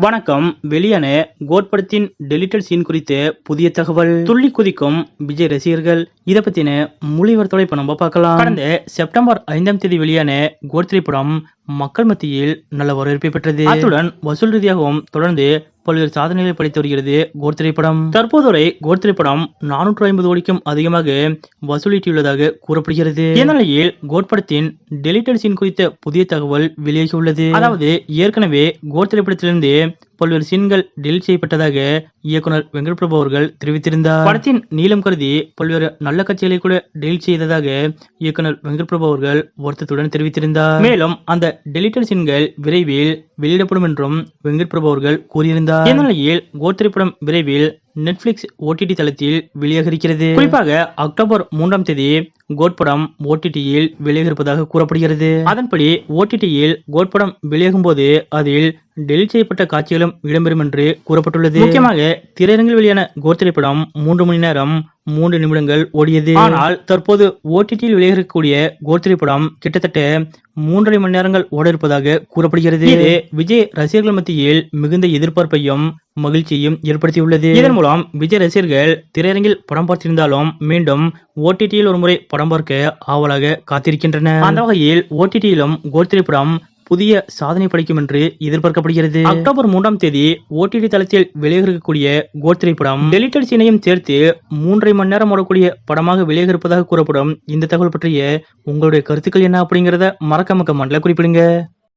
வணக்கம். வெளியான கோட் படத்தின் டெலிட்டட் சீன் குறித்த புதிய தகவல். துள்ளி குதிக்கும் விஜய் ரசிகர்கள் இதை பத்தின முழு விவரத்தோட இப்ப நம்ம பார்க்கலாம். கடந்த செப்டம்பர் 5ஆம் தேதி வெளியான கோட் திரைப்படம் மக்கள் மத்தியில் நல்ல வரவேற்பை பெற்றது. அத்துடன் வசூல் ரீதியாகவும் தொடர்ந்து பல்வேறு சாதனைகளை படைத்து வருகிறது கோட் திரைப்படம். தற்போது வரை கோட் திரைப்படம் 450 கோடிக்கும் அதிகமாக வசூலிட்டுள்ளதாக கூறப்படுகிறது. இந்நிலையில் கோட் படத்தின் டெலிட்டட் சீன் குறித்த புதிய தகவல் வெளியாகியுள்ளது. அதாவது ஏற்கனவே கோட் திரைப்படத்திலிருந்து பல்வேறு சீன்கள் டெலிட் செய்யப்பட்டதாக இயக்குனர் வெங்கட் பிரபு அவர்கள் தெரிவித்திருந்தார். படத்தின் நீளம் கருதி பல்வேறு நல்ல காட்சிகளை கூட டெலிட் செய்ததாக இயக்குனர் வெங்கட் பிரபு அவர்கள் வருத்தத்துடன் தெரிவித்திருந்தார். மேலும் அந்த டெலிட்டட் சீன்கள் விரைவில் வெளியிடப்படும் என்றும் வெங்கட் பிரபு அவர்கள் கூறியிருந்தார். இந்நிலையில் கோட் திரைப்படம் விரைவில் நெட்ஃபிளிக்ஸ் OTT தளத்தில் வெளியாக இருக்கிறது. குறிப்பாக அக்டோபர் 3ஆம் தேதி கோட் படம் OTT-யில் வெளியாக இருப்பதாக கூறப்படுகிறது. அதன்படி OTT-யில் கோட் படம் வெளியாகும் போது அதில் டெலிட் செய்யப்பட்ட காட்சிகளும் இடம்பெறும் என்று கூறப்பட்டுள்ளது. முக்கியமாக திரையரங்கில் வெளியான கோட் திரைப்படம் 3 மணி நேரம் 3 நிமிடங்கள் ஓடியது. ஆனால் தற்போது OTT-யில் வெளியாகக்கூடிய கோட் திரைப்படம் கிட்டத்தட்ட 3.5 மணி நேரங்கள் ஓட இருப்பதாக கூறப்படுகிறது. இது விஜய் ரசிகர்கள் மத்தியில் மிகுந்த எதிர்பார்ப்பையும் மகிழ்ச்சியையும் ஏற்படுத்தியுள்ளது. இதன் மூலம் விஜய் ரசிகர்கள் திரையரங்கில் படம் பார்த்திருந்தாலும் மீண்டும் OTT-யில் ஒருமுறை படம் பார்க்க ஆவலாக காத்திருக்கின்றனர். அந்த வகையில் OTT-யிலும் கோட் திரைப்படம் புதிய சாதனை படைக்கும் என்று எதிர்பார்க்கப்படுகிறது. அக்டோபர் 3ஆம் தேதி OTT தளத்தில் வெளியாக இருக்கக்கூடிய கோட் திரைப்படம் டெலிட்டட் சீனையும் சேர்த்து 3.5 மணி நேரம் ஓடக்கூடிய படமாக வெளியாக இருப்பதாக கூறப்படும் இந்த தகவல் பற்றிய உங்களுடைய கருத்துக்கள் என்ன அப்படிங்கறத மறக்காம கமெண்ட்ல குறிப்பிடுங்க.